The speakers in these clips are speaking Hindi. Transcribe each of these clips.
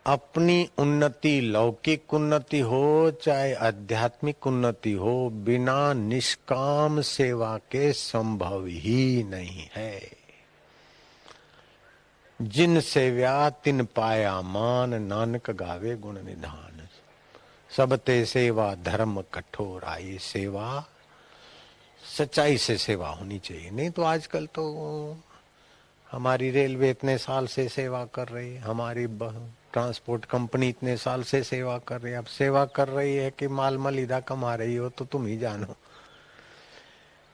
अपनी उन्नति, लौकिक उन्नति हो चाहे आध्यात्मिक उन्नति हो, बिना निष्काम सेवा के संभव ही नहीं है। जिन सेव्या तिन पाया मान, नानक गावे गुण निधान। सब ते सेवा धर्म कठोर, आई सेवा सच्चाई से सेवा होनी चाहिए। नहीं तो आजकल तो हमारी रेलवे इतने साल से सेवा कर रही है, हमारी ट्रांसपोर्ट कंपनी इतने साल से सेवा कर रही है। अब सेवा कर रही है कि माल मलिदा कमा रही हो तो तुम ही जानो।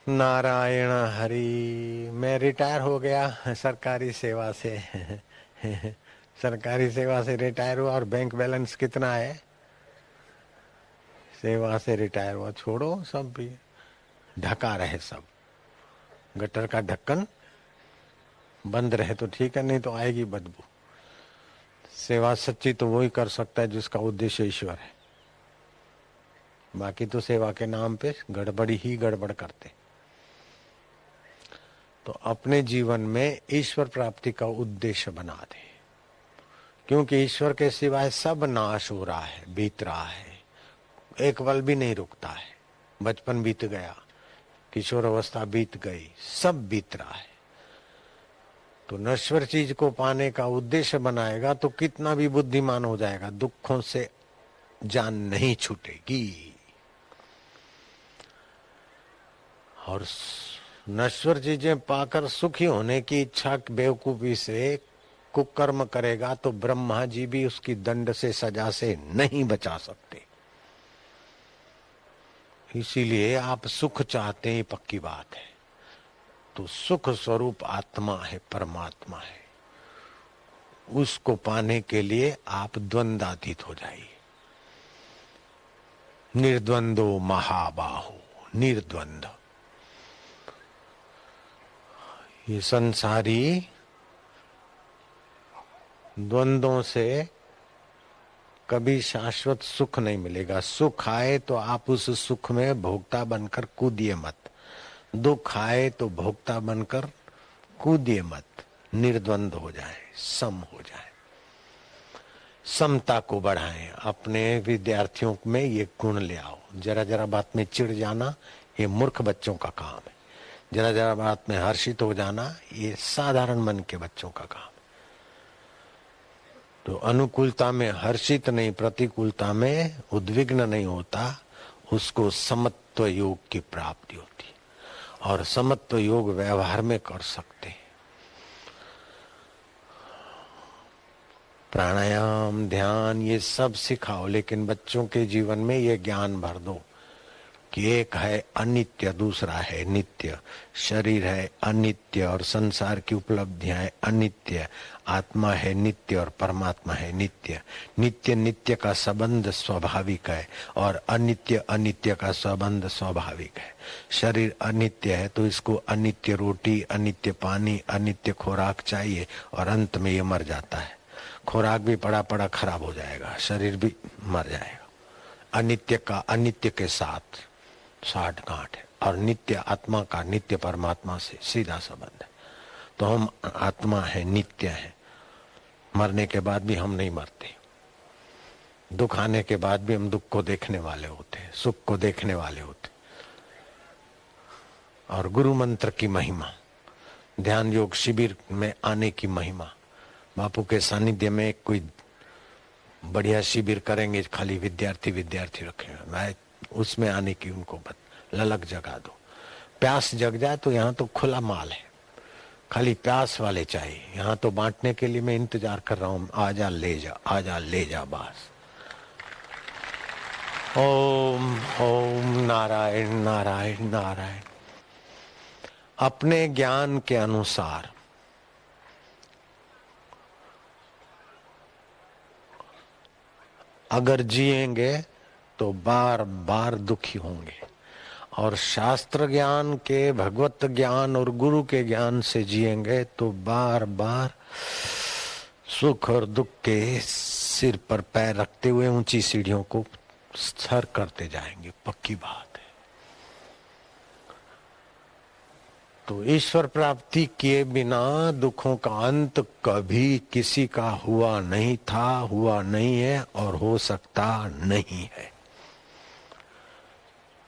नारायण हरि। मैं रिटायर हो गया सरकारी सेवा से सरकारी सेवा से रिटायर हुआ और बैंक बैलेंस कितना है? सेवा से रिटायर हुआ। छोड़ो, सब भी ढका रहे, सब गटर का ढक्कन बंद रहे तो ठीक है, नहीं तो आएगी बदबू। सेवा सच्ची तो वही कर सकता है जिसका उद्देश्य ईश्वर है। बाकी तो सेवा के नाम पे गड़बड़ी ही गड़बड़ करते। तो अपने जीवन में ईश्वर प्राप्ति का उद्देश्य बना दे, क्योंकि ईश्वर के सिवाय सब नाश हो रहा है, बीत रहा है, एक पल भी नहीं रुकता है। बचपन बीत गया, किशोर अवस्था बीत गई, सब बीत रहा है। तो नश्वर चीज को पाने का उद्देश्य बनाएगा तो कितना भी बुद्धिमान हो जाएगा, दुखों से जान नहीं छूटेगी। और नश्वर चीजें पाकर सुखी होने की इच्छा बेवकूफी से कुकर्म करेगा तो ब्रह्मा जी भी उसकी दंड से, सजा से नहीं बचा सकते। इसीलिए आप सुख चाहते हैं, पक्की बात है, तो सुख स्वरूप आत्मा है, परमात्मा है। उसको पाने के लिए आप द्वंद्वातीत हो जाइए। निर्द्वंदो महाबाहो, निर्द्वंद। ये संसारी द्वंद्वों से कभी शाश्वत सुख नहीं मिलेगा। सुख आए तो आप उस सुख में भोक्ता बनकर कूदिए मत, दुख आए तो भोक्ता बनकर कूदिए मत। निर्द्वंद हो जाए, सम हो जाए, समता को बढ़ाएं। अपने विद्यार्थियों में ये गुण ले आओ। जरा जरा बात में चिढ़ जाना ये मूर्ख बच्चों का काम है, जरा जरा बात में हर्षित हो जाना ये साधारण मन के बच्चों का काम है। तो अनुकूलता में हर्षित नहीं, प्रतिकूलता में उद्विग्न नहीं होता, उसको समत्व योग की प्राप्ति होती है। और समत्व योग व्यवहार में कर सकते हैं। प्राणायाम, ध्यान ये सब सिखाओ, लेकिन बच्चों के जीवन में ये ज्ञान भर दो कि एक है अनित्य, दूसरा है नित्य। शरीर है अनित्य और संसार की उपलब्धियां है अनित्य। आत्मा है नित्य और परमात्मा है नित्य। नित्य नित्य का संबंध स्वाभाविक है और अनित्य अनित्य का संबंध स्वाभाविक है। शरीर अनित्य है तो इसको अनित्य रोटी, अनित्य पानी, अनित्य खुराक चाहिए और अंत में ये मर जाता है। खुराक भी पड़ा पड़ा खराब हो जाएगा, शरीर भी मर जाएगा। अनित्य का अनित्य के साथ साठ गांठ है और नित्य आत्मा का नित्य परमात्मा से सीधा संबंध है। तो हम आत्मा है, नित्य है। मरने के बाद भी हम नहीं मरते। दुख आने के बाद भी हम दुख को देखने वाले होते हैं, सुख को देखने वाले होते। और गुरु मंत्र की महिमा, ध्यान योग शिविर में आने की महिमा, बापू के सानिध्य में कोई बढ़िया शिविर करेंगे, खाली विद्यार्थी विद्यार्थी रखेंगे, मैं उसमें आने की उनको ललक जगा दो। प्यास जग जाए तो यहाँ तो खुला माल है, खाली प्यास वाले चाहिए। यहाँ तो बांटने के लिए मैं इंतजार कर रहा हूँ, आजा ले जा, आजा ले जा बस। ओम ओम नारायण नारायण नारायण। अपने ज्ञान के अनुसार अगर जिएंगे तो बार बार दुखी होंगे, और शास्त्र ज्ञान के, भगवत ज्ञान और गुरु के ज्ञान से जिएंगे तो बार बार सुख और दुख के सिर पर पैर रखते हुए ऊंची सीढ़ियों को सर करते जाएंगे, पक्की बात है। तो ईश्वर प्राप्ति किए बिना दुखों का अंत कभी किसी का हुआ नहीं था, हुआ नहीं है और हो सकता नहीं है।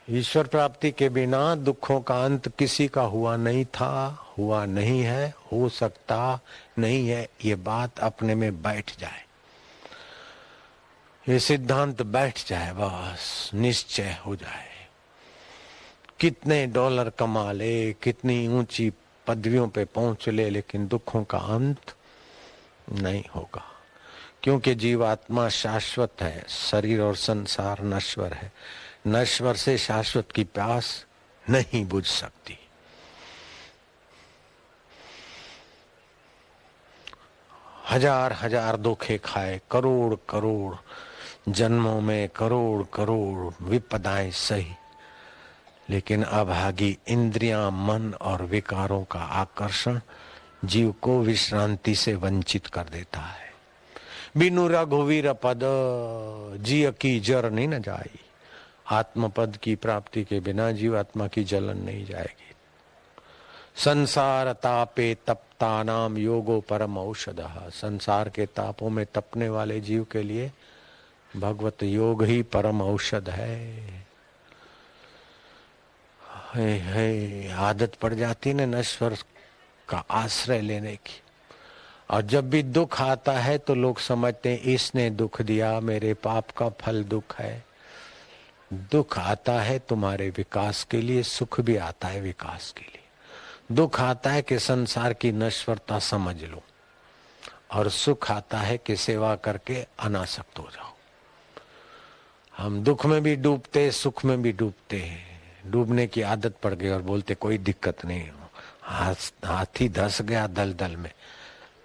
ईश्वर प्राप्ति के बिना दुखों का अंत किसी का हुआ नहीं था, हुआ नहीं है, हो सकता नहीं है। ये बात अपने में बैठ जाए, ये सिद्धांत बैठ जाए, बस निश्चय हो जाए। कितने डॉलर कमा ले, कितनी ऊंची पदवियों पे पहुंच ले, लेकिन दुखों का अंत नहीं होगा, क्योंकि जीवात्मा शाश्वत है, शरीर और संसार नश्वर है। नश्वर से शाश्वत की प्यास नहीं बुझ सकती। हजार हजार धोखे खाए, करोड़ करोड़ जन्मों में करोड़ करोड़ विपदाएं सही, लेकिन अभागी इंद्रियां, मन और विकारों का आकर्षण जीव को विश्रांति से वंचित कर देता है। बिनु रघुवीर पद जिय की जर नहीं न जाई। आत्मपद की प्राप्ति के बिना जीवात्मा की जलन नहीं जाएगी। संसार तापे तप्ता नाम योगो परम औषधः। संसार के तापों में तपने वाले जीव के लिए भगवत योग ही परम औषध है। आदत पड़ जाती है नश्वर का आश्रय लेने की, और जब भी दुख आता है तो लोग समझते हैं इसने दुख दिया, मेरे पाप का फल दुख है। दुख आता है तुम्हारे विकास के लिए, सुख भी आता है विकास के लिए। दुख आता है कि संसार की नश्वरता समझ लो, और सुख आता है कि सेवा करके अनासक्त हो जाओ। हम दुख में भी डूबते, सुख में भी डूबते हैं। डूबने की आदत पड़ गई और बोलते कोई दिक्कत नहीं, हाथी धस गया दलदल में,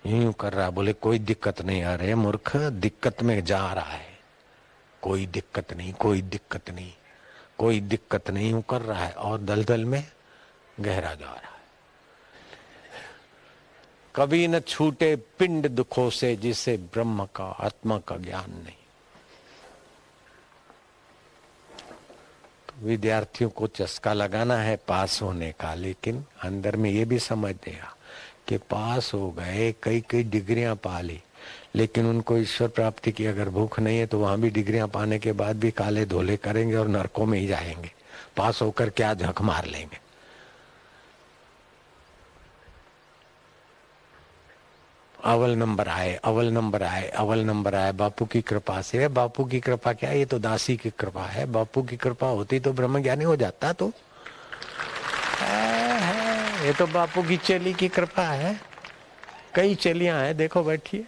यूं कर रहा, बोले कोई दिक्कत नहीं। अरे मूर्ख, दिक्कत में जा रहा है। कोई दिक्कत नहीं, कोई दिक्कत नहीं, कोई दिक्कत नहीं, यूं कर रहा है और दलदल में गहरा जा रहा है। कभी न छूटे पिंड दुखों से जिसे ब्रह्म का, आत्मा का ज्ञान नहीं। तो विद्यार्थियों को चस्का लगाना है पास होने का, लेकिन अंदर में ये भी समझ देगा कि पास हो गए, कई कई डिग्रियां पा ली, लेकिन उनको ईश्वर प्राप्ति की अगर भूख नहीं है तो वहां भी डिग्रियां पाने के बाद भी काले धोले करेंगे और नरकों में ही जाएंगे। पास होकर क्या झक मार लेंगे। अव्वल नंबर आए, अव्वल नंबर आए, अव्वल नंबर आए बापू की कृपा से। बापू की कृपा क्या, ये तो दासी की कृपा है। बापू की कृपा होती तो ब्रह्म ज्ञानी हो जाता। तो ये तो बापू की चेली की कृपा है। कई चेलियां हैं, देखो बैठिए,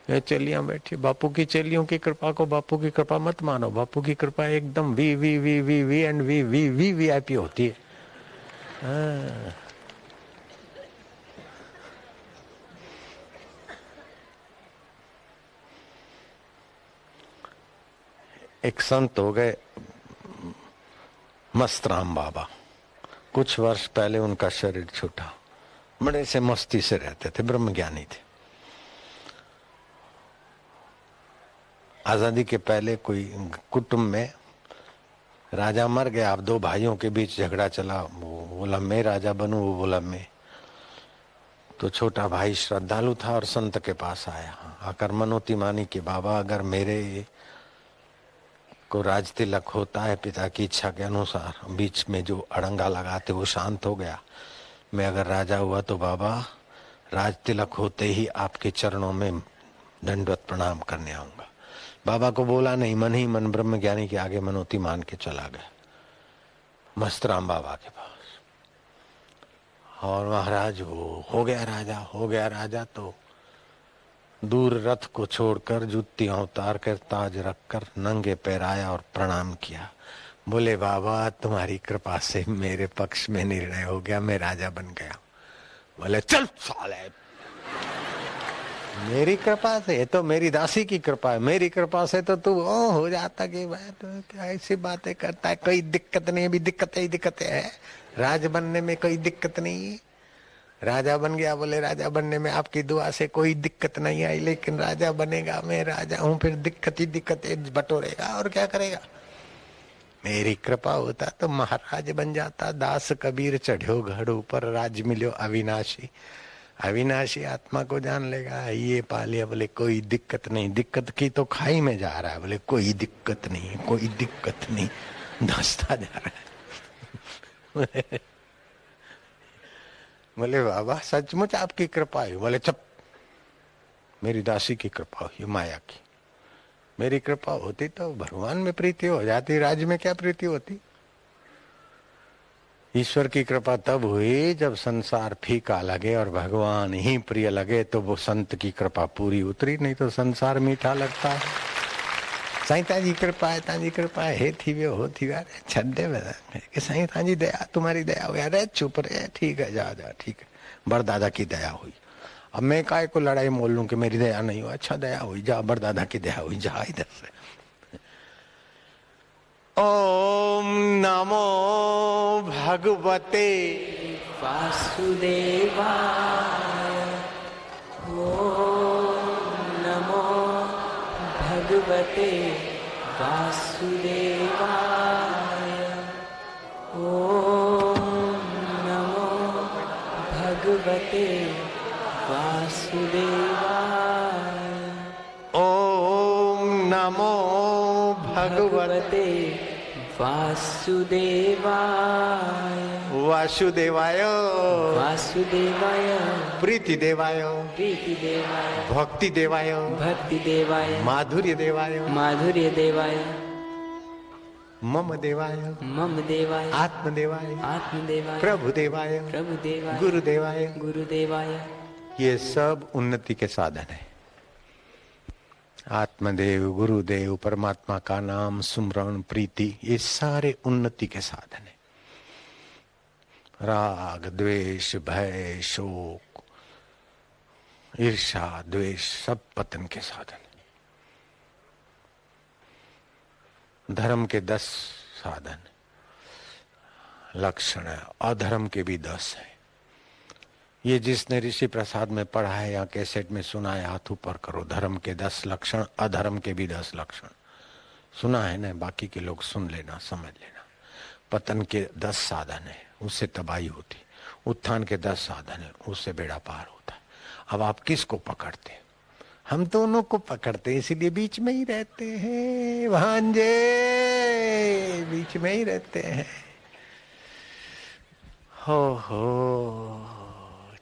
ये चेलियां बैठी। बापू की चेलियों की कृपा को बापू की कृपा मत मानो। बापू की कृपा एकदम V V V V V and V V V VIP होती है। एक संत हो गए मस्तराम बाबा। कुछ वर्ष पहले उनका शरीर छूटा। बड़े से मस्ती से रहते थे, ब्रह्मज्ञानी थे। आजादी के पहले कोई कुटुंब में राजा मर गया। अब दो भाइयों के बीच झगड़ा चला। वो बोला मैं राजा बनूं, वो बोला मैं। तो छोटा भाई श्रद्धालु था और संत के पास आया, आकर मनोती मानी कि बाबा अगर मेरे को राज तिलक होता है पिता की इच्छा के अनुसार, बीच में जो अड़ंगा लगाते वो शांत हो गया, मैं अगर राजा हुआ तो बाबा राज तिलक होते ही आपके चरणों में दंडवत प्रणाम करने आऊंगा। बाबा को बोला नहीं, मन ही मन ब्रह्म ज्ञानी के आगे मनोती मान के चला गया मस्तराम बाबा के पास। और महाराज वो हो गया राजा, हो गया राजा। तो दूर रथ को छोड़कर जूतियां उतार कर ताज रखकर नंगे पैर आया और प्रणाम किया। बोले बाबा तुम्हारी कृपा से मेरे पक्ष में निर्णय हो गया, मैं राजा बन गया। बोले चल साले, मेरी कृपा से? ये तो मेरी दासी की कृपा है। मेरी कृपा से तो तू हो जाता कि भाई तो क्या ऐसी बातें करता है। कोई दिक्कत नहीं, अभी दिक्कतें ही दिक्कतें है। राज बनने में कोई दिक्कत नहीं है। राजा बन गया, बोले राजा बनने में आपकी दुआ से कोई दिक्कत नहीं आई, लेकिन राजा बनेगा, मैं राजा हूं, फिर दिक्कत ही दिक्कत बटोरेगा और क्या करेगा। मेरी कृपा होता तो महाराज बन जाता। दास कबीर चढ़्यो घड़ ऊपर, राज मिल्यो अविनाशी। अविनाशी आत्मा को जान लेगा, ये पा लिया, बोले कोई दिक्कत नहीं। दिक्कत की तो खाई में जा रहा है, बोले कोई दिक्कत नहीं, कोई दिक्कत नहीं, धंसता जा रहा है। बोले बाबा सचमुच आपकी कृपा है? बोले चुप, मेरी दासी की कृपा हुई, माया की। मेरी कृपा होती तो भगवान में प्रीति हो जाती, राज्य में क्या प्रीति होती। ईश्वर की कृपा तब हुई जब संसार फीका लगे और भगवान ही प्रिय लगे, तो वो संत की कृपा पूरी उतरी, नहीं तो संसार मीठा लगता है। साईं ताजी कृपा है, ताजी कृपा है, हे थी वे हो थी वे, छड्डे में कि साईं ताजी दया, तुम्हारी दया हुई। अरे चुप रे, ठीक है, जा जा, ठीक है, बड़दादा की दया हुई। अब मैं काय को लड़ाई मोल लूं कि मेरी दया नहीं हुई। अच्छा दया हुई, जा, बड़दादा की दया हुई, जा इधर से। ओम नमो भगवते वासुदेवाय। ओम नमो भगवते वासुदेवाय। ओम नमो भगवते वासुदेवाय। ओम नमो भगवते वासुदेवाय। वासुदेवाय वासुदेवाय। प्रीति देवाय प्रीति देवाय। भक्ति देवाय भक्ति देवाय। माधुर्य देवाय माधुर्य देवाय। मम देवाय मम देवाय। आत्म देवाय आत्म देवाय। प्रभु देवाय प्रभु देवाय। गुरु देवाय। गुरु देवाय। ये सब उन्नति के साधन है। आत्मदेव, गुरुदेव, परमात्मा का नाम, सुमरण, प्रीति, ये सारे उन्नति के साधन है। राग, द्वेष, भय, शोक, ईर्ष्या, द्वेष, सब पतन के साधन है। धर्म के 10 साधन लक्षण है, अधर्म के भी 10 है। ये जिसने ऋषि प्रसाद में पढ़ा है या कैसेट में सुना है, हाथ ऊपर करो। धर्म के 10 लक्षण, अधर्म के भी 10 लक्षण। सुना है ना, बाकी के लोग सुन लेना, समझ लेना। पतन के 10 साधन है, उससे तबाही होती। उत्थान के 10 साधन है, उससे बेड़ा पार होता है। अब आप किसको पकड़ते? हम दोनों को पकड़ते, इसीलिए बीच में ही रहते हैं भांजे, बीच में ही रहते हैं। हो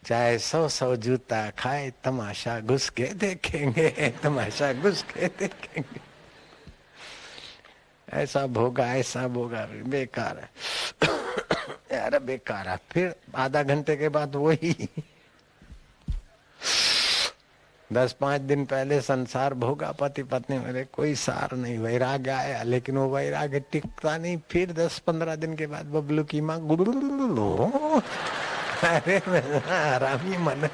चाहे 100 जूता खाए, तमाशा घुस के देखेंगे, तमाशा घुस के देखेंगे। ऐसा भोगा, ऐसा भोगा, बेकार है यार, बेकार है। फिर आधा घंटे के बाद वही 10-5 दिन पहले संसार भोगा, पति पत्नी मेरे, कोई सार नहीं, वैराग्य आया, लेकिन वो वैराग्य टिकता नहीं। फिर 10-15 दिन के बाद बबलू की माँ गुरु, अरे आरामी मन।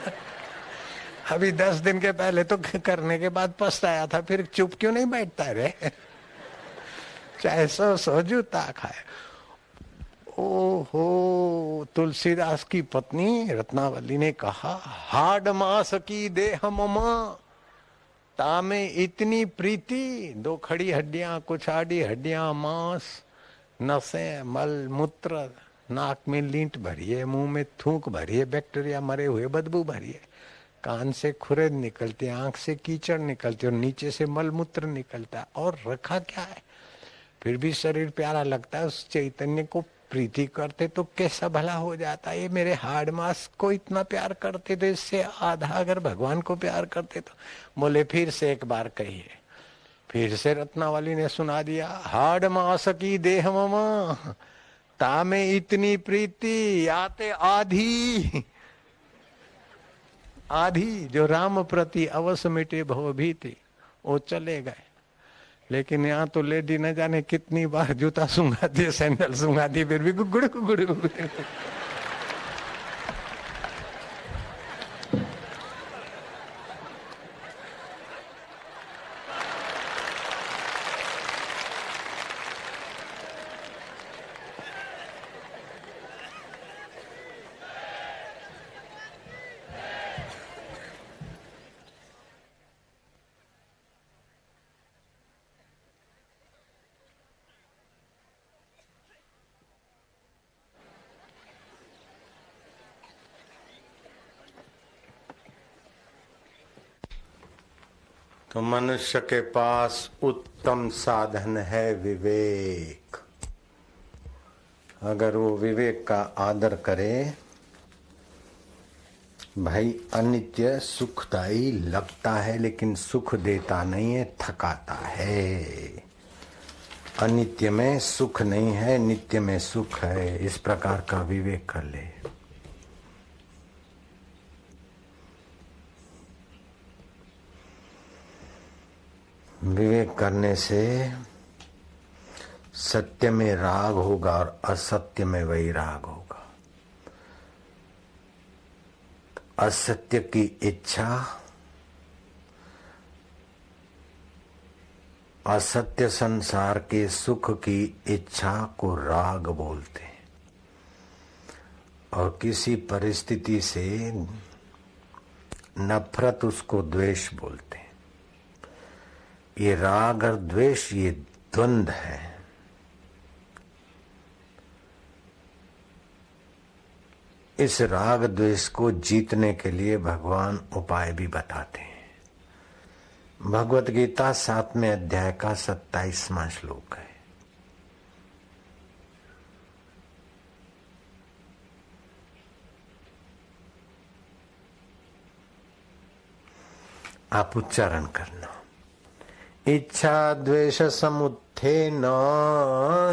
अभी 10 दिन के पहले तो करने के बाद पछताया था, फिर चुप क्यों नहीं बैठता रे? चाहे 100 जूता खाए। ओहो, तुलसीदास की पत्नी रत्नावली ने कहा, हाड मास की देह ममा, तामे इतनी प्रीति, 2 खड़ी हड्डियां, कुछ आड़ी हड्डियां, मांस, नसें, मल मूत्र, नाक में लींट भरी है, मुंह में थूक भरी है, बैक्टीरिया मरे हुए बदबू भरी है, कान से खुरेद निकलती है, आंख से कीचड़ निकलती है और नीचे से मलमूत्र निकलता है, और रखा क्या है? फिर भी शरीर प्यारा लगता है। उस चैतन्य को प्रीति करते तो कैसा भला हो जाता है। ये मेरे हाड़ मास को इतना प्यार करते तो इससे आधा अगर भगवान को प्यार करते तो। बोले फिर से एक बार कहिए। फिर से रत्नावली ने सुना दिया, हाड़ मास की देह ममा, तामे इतनी प्रीति, आते आधी आधी, जो राम प्रति अवश्य मिटे भव भीति, वो चले गए। लेकिन यहाँ तो लेडी न जाने कितनी बार जूता सूंघा दिए, सैंडल सूंघा दिए, फिर भी गुड़ गुड़ गुड़। तो मनुष्य के पास उत्तम साधन है विवेक। अगर वो विवेक का आदर करे, भाई अनित्य सुखदायी लगता है लेकिन सुख देता नहीं है, थकाता है। अनित्य में सुख नहीं है, नित्य में सुख है। इस प्रकार का विवेक कर ले। विवेक करने से सत्य में राग होगा और असत्य में वैराग होगा। असत्य की इच्छा, असत्य संसार के सुख की इच्छा को राग बोलते हैं और किसी परिस्थिति से नफरत उसको द्वेष बोलते हैं। ये राग और द्वेष ये द्वंद्व है। इस राग द्वेष को जीतने के लिए भगवान उपाय भी बताते हैं। भगवत गीता 7वें अध्याय का 27वां श्लोक है। आप उच्चारण करना। इच्छा द्वेष समुत्थेन,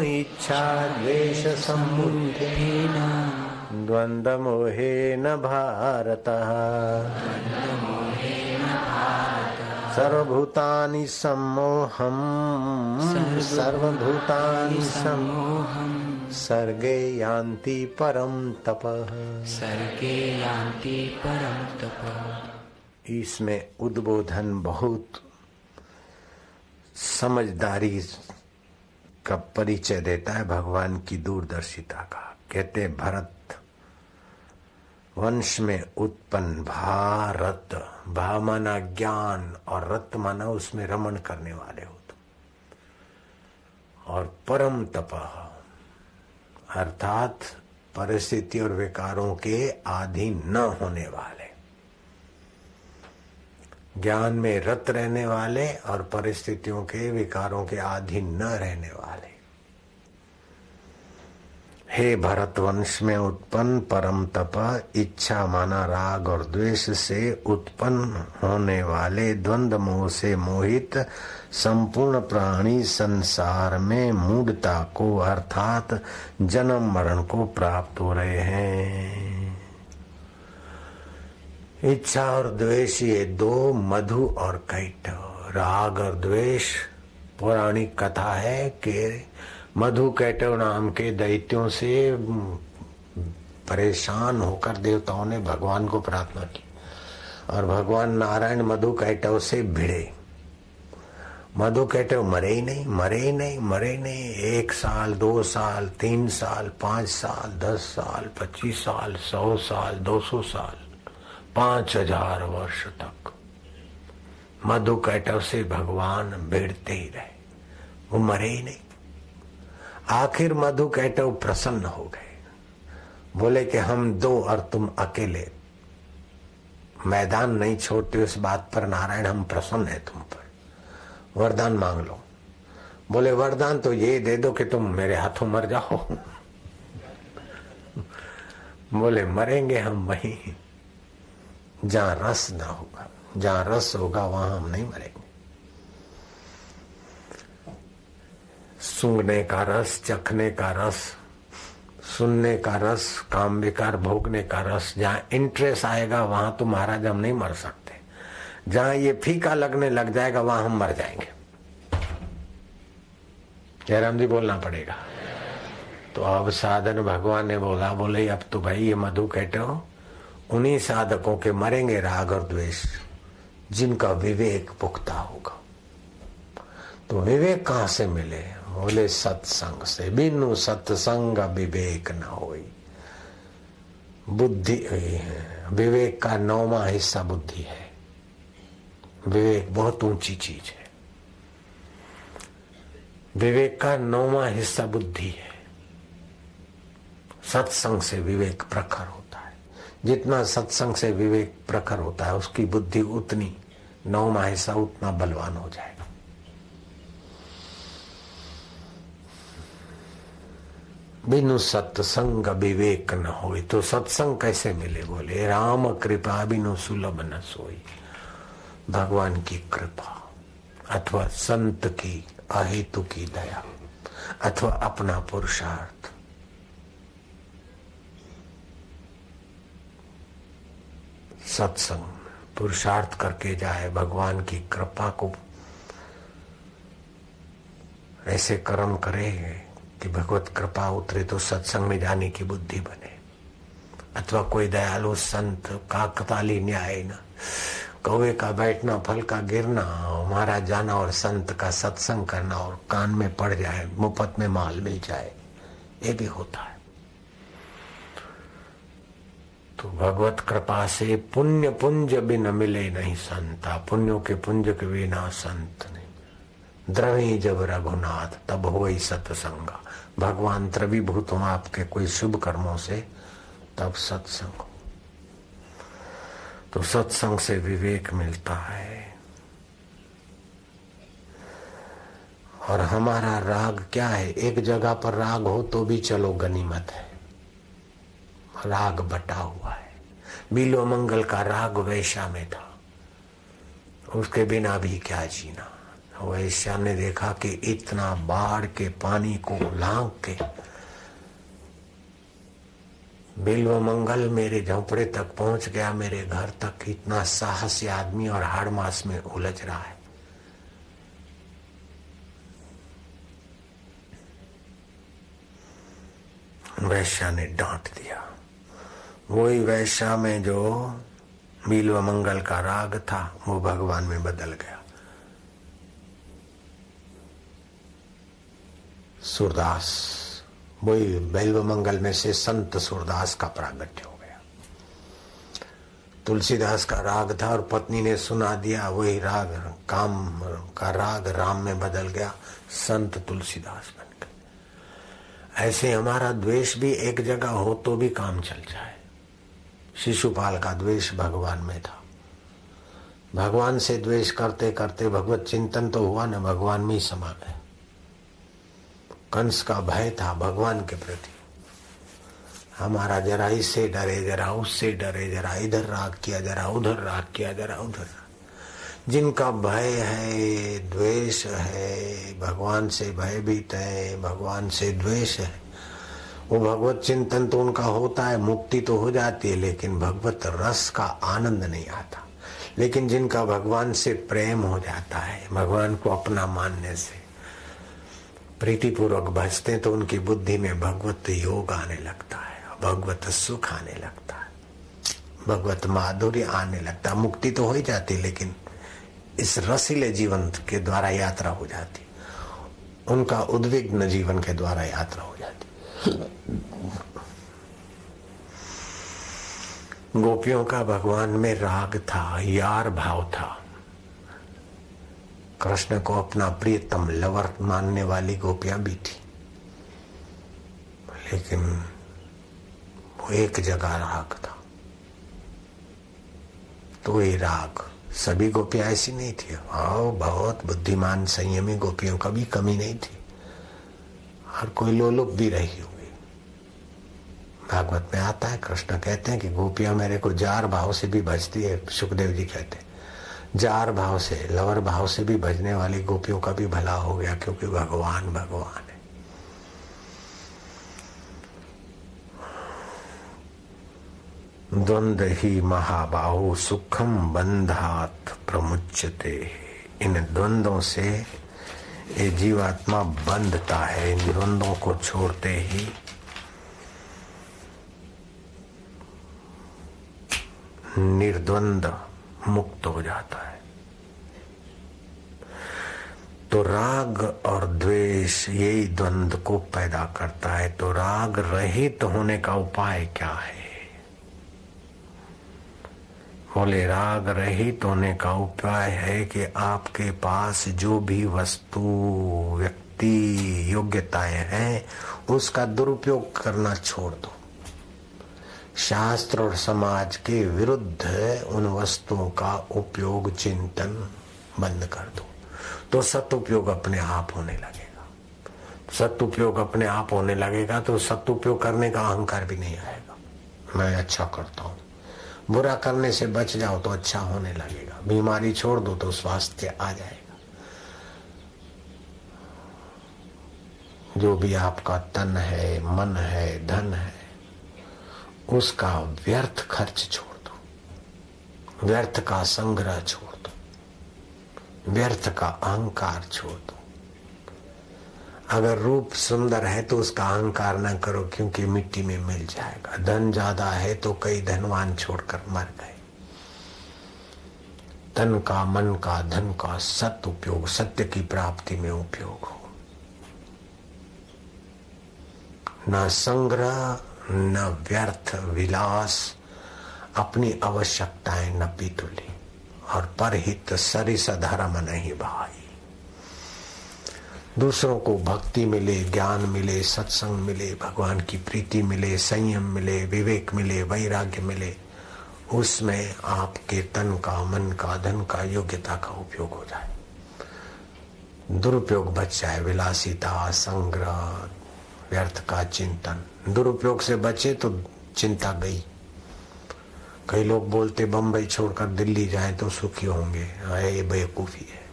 इच्छा द्वेष समुत्थेन द्वंद्व मोहेन भारतः, सर्वभूतानि सम्मोहम्, सर्वभूतानि सम्मोहम्, सर्गे यान्ति परम तपः, सर्गे यान्ति परम तपः। इसमें उद्बोधन बहुत समझदारी का परिचय देता है भगवान की दूरदर्शिता का। कहते भरत वंश में उत्पन्न भारत, भा माना ज्ञान और रत माना उसमें रमण करने वाले हो तुम, और परम तपः अर्थात परिस्थिति और विकारों के अधीन न होने वाले, ज्ञान में रत रहने वाले और परिस्थितियों के विकारों के अधीन न रहने वाले। हे भरत वंश में उत्पन्न परम तप, इच्छा माना राग और द्वेष से उत्पन्न होने वाले द्वंद्व मोह से मोहित संपूर्ण प्राणी संसार में मूढ़ता को अर्थात जन्म मरण को प्राप्त हो रहे हैं। इच्छा और द्वेष ये दो, मधु और कैटव। राग और द्वेष पौराणिक कथा है कि मधु कैटव नाम के दैत्यों से परेशान होकर देवताओं ने भगवान को प्रार्थना की और भगवान नारायण मधु कैटव से भिड़े। मधु कैटव मरे ही नहीं, मरे ही नहीं, मरे ही नहीं। 1 साल, 2 साल, 3 साल, 5 साल, 10 साल, 25 साल, 100 साल, 200 साल, 5000 वर्ष तक मधु कैटव से भगवान भिड़ते ही रहे, वो मरे ही नहीं। आखिर मधु कैटव प्रसन्न हो गए, बोले कि हम 2 और तुम अकेले, मैदान नहीं छोड़ते। इस बात पर नारायण हम प्रसन्न है तुम पर, वरदान मांग लो। बोले वरदान तो ये दे दो कि तुम मेरे हाथों मर जाओ। बोले मरेंगे हम वहीं जहां रस ना होगा, जहां रस होगा वहां हम नहीं मरेंगे। सूंघने का रस, चखने का रस, सुनने का रस, काम विकार भोगने का रस, जहां इंटरेस्ट आएगा वहां तो महाराज हम नहीं मर सकते। जहां ये फीका लगने लग जाएगा वहां हम मर जाएंगे। जयराम जी बोलना पड़ेगा। तो अब साधन भगवान ने बोला, बोले अब तो भाई ये मधु कैटव उन्हीं साधकों के मरेंगे राग और द्वेष जिनका विवेक पुख्ता होगा। तो विवेक कहां से मिले? बोले सत्संग से। बिनु सत्संग विवेक न होई। बुद्धि है, विवेक का 9वां हिस्सा बुद्धि है। विवेक बहुत ऊंची चीज है। विवेक का 9वां हिस्सा बुद्धि है। सत्संग से विवेक प्रखर होता है। जितना सत्संग से विवेक प्रखर होता है उसकी बुद्धि उतनी 9वां हिस्सा उतना बलवान हो जाएगा। बिनु सत्संग विवेक न होई। तो सत्संग कैसे मिले? बोले राम कृपा बिनु सुलभ न सोई। भगवान की कृपा अथवा संत की अहेतु की दया अथवा अपना पुरुषार्थ, सत्संग पुरुषार्थ करके जाए, भगवान की कृपा को ऐसे कर्म करे कि भगवत कृपा उतरे तो सत्संग में जाने की बुद्धि बने। अथवा कोई दयालु संत काकताली न्याय न, कौवे का बैठना फल का गिरना, महाराज जाना और संत का सत्संग करना और कान में पड़ जाए, मुफ्त में माल मिल जाए, ये भी होता है। तो भगवत कृपा से पुण्य पुंज बिन मिले नहीं संता, पुण्यों के पुंज के बिना संत नहीं। द्रवी जब रघुनाथ तब होई सत्संगा। भगवान त्रिभुत हों आपके कोई शुभ कर्मों से, तब सत्संग। तो सत्संग से विवेक मिलता है। और हमारा राग क्या है? एक जगह पर राग हो तो भी चलो गनीमत है, राग बटा हुआ है। बिलो मंगल का राग वैश्या में था, उसके बिना भी क्या जीना। वैश्या ने देखा कि इतना बाढ़ के पानी को लांग के बिल्व मंगल मेरे झोंपड़े तक पहुंच गया, मेरे घर तक। इतना साहसी आदमी और हाड़ मास में उलझ रहा है। वैश्या ने डांट दिया। वही वैश्या में जो बिल्व मंगल का राग था वो भगवान में बदल गया। सूरदास, वही बिल्व मंगल में से संत सूरदास का प्रागट्य हो गया। तुलसीदास का राग था और पत्नी ने सुना दिया, वही राग काम का राग राम में बदल गया, संत तुलसीदास बन गए। ऐसे हमारा द्वेष भी एक जगह हो तो भी काम चल जाए। शिशुपाल का द्वेष भगवान में था। भगवान से द्वेष करते करते भगवत चिंतन तो हुआ न, भगवान में ही समा गया। कंस का भय था भगवान के प्रति। हमारा जरा इससे डरे, जरा उससे डरे, जरा इधर राग किया, जरा उधर राग किया, जरा उधर। जिनका भय है, द्वेष है, भगवान से भयभीत है, भगवान से द्वेष है, वो भगवत चिंतन तो उनका होता है, मुक्ति तो हो जाती है, लेकिन भगवत रस का आनंद नहीं आता। लेकिन जिनका भगवान से प्रेम हो जाता है, भगवान को अपना मानने से प्रीतिपूर्वक भजते तो उनकी बुद्धि में भगवत योग आने लगता है, भगवत सुख आने लगता है, भगवत माधुर्य आने लगता है। मुक्ति tó हो ही जाती, लेकिन इस रसीले जीवन के द्वारा यात्रा हो जाती, उनका उद्विग्न जीवन के द्वारा यात्रा हो जाती। गोपियों का भगवान में राग था, यार भाव था। कृष्ण को अपना प्रियतम लवर मानने वाली गोपियां भी थी, लेकिन वो एक जगह राग था। तो ये राग, सभी गोपियां ऐसी नहीं थी। हाँ, बहुत बुद्धिमान संयमी गोपियों का भी कमी नहीं थी, हर कोई लोलुप भी रही हुई। भागवत में आता है, कृष्ण कहते हैं कि गोपियां मेरे को जार भाव से भी भजती है। सुखदेव जी कहते हैं जार भाव से, लवर भाव से भी भजने वाली गोपियों का भी भला हो गया, क्योंकि भगवान भगवान है। द्वंद्व ही महाबाहु सुखम बंधात प्रमुच्यते। इन द्वंद्वों से ये जीवात्मा बंधता है। इन द्वंद्वों को छोड़ते ही निर्द्वंद मुक्त हो जाता है। तो राग और द्वेष यही द्वंद्व को पैदा करता है। तो राग रहित होने का उपाय क्या है? बोले राग रहित होने का उपाय है कि आपके पास जो भी वस्तु, व्यक्ति, योग्यताएं हैं, उसका दुरुपयोग करना छोड़ दो। शास्त्र और समाज के विरुद्ध उन वस्तुओं का उपयोग चिंतन बंद कर दो तो सदुपयोग अपने आप होने लगेगा। सदुपयोग अपने आप होने लगेगा तो सदुपयोग करने का अहंकार भी नहीं आएगा। मैं अच्छा करता हूँ। बुरा करने से बच जाओ तो अच्छा होने लगेगा। बीमारी छोड़ दो तो स्वास्थ्य आ जाएगा। जो भी आपका तन है, मन है, धन है, उसका व्यर्थ खर्च छोड़ दो, व्यर्थ का संग्रह छोड़ दो, व्यर्थ का अहंकार छोड़ दो। अगर रूप सुंदर है तो उसका अहंकार न करो, क्योंकि मिट्टी में मिल जाएगा। धन ज्यादा है तो कई धनवान छोड़कर मर गए। तन का, मन का, धन का सदुपयोग, सत्य की प्राप्ति में उपयोग हो। न संग्रह न व्यर्थ विलास, अपनी आवश्यकताएं न पीतुली, और परहित सरिस धर्म नहीं भाई। दूसरों को भक्ति मिले, ज्ञान मिले, सत्संग मिले, भगवान की प्रीति मिले, संयम मिले, विवेक मिले, वैराग्य मिले, उसमें आपके तन का, मन का, धन का, योग्यता का उपयोग हो जाए, दुरुपयोग बच जाए। विलासिता, संग्रह, व्यर्थ का चिंतन। दुरुपयोग से बचे तो चिंता गई। कई लोग बोलते बंबई छोड़कर दिल्ली जाएं तो सुखी होंगे। ये बेवकूफी है।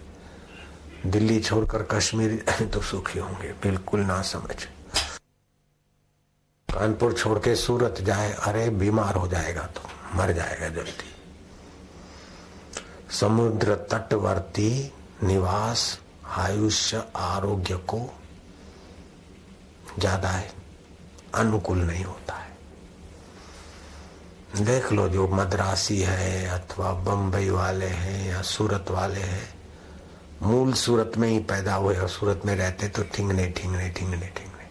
दिल्ली छोड़कर कश्मीर जाएं तो सुखी होंगे, बिल्कुल ना समझ। कानपुर छोड़ के सूरत जाए, अरे बीमार हो जाएगा तो मर जाएगा जल्दी। समुद्र तटवर्ती निवास आयुष्य आरोग्य को ज्यादा है अनुकूल नहीं होता है। देख लो, जो मद्रासी है अथवा बंबई वाले हैं या सूरत वाले हैं, मूल सूरत में ही पैदा हुए और सूरत में रहते तो ठिंगने ठिंगने ठिंगने ठिंगने।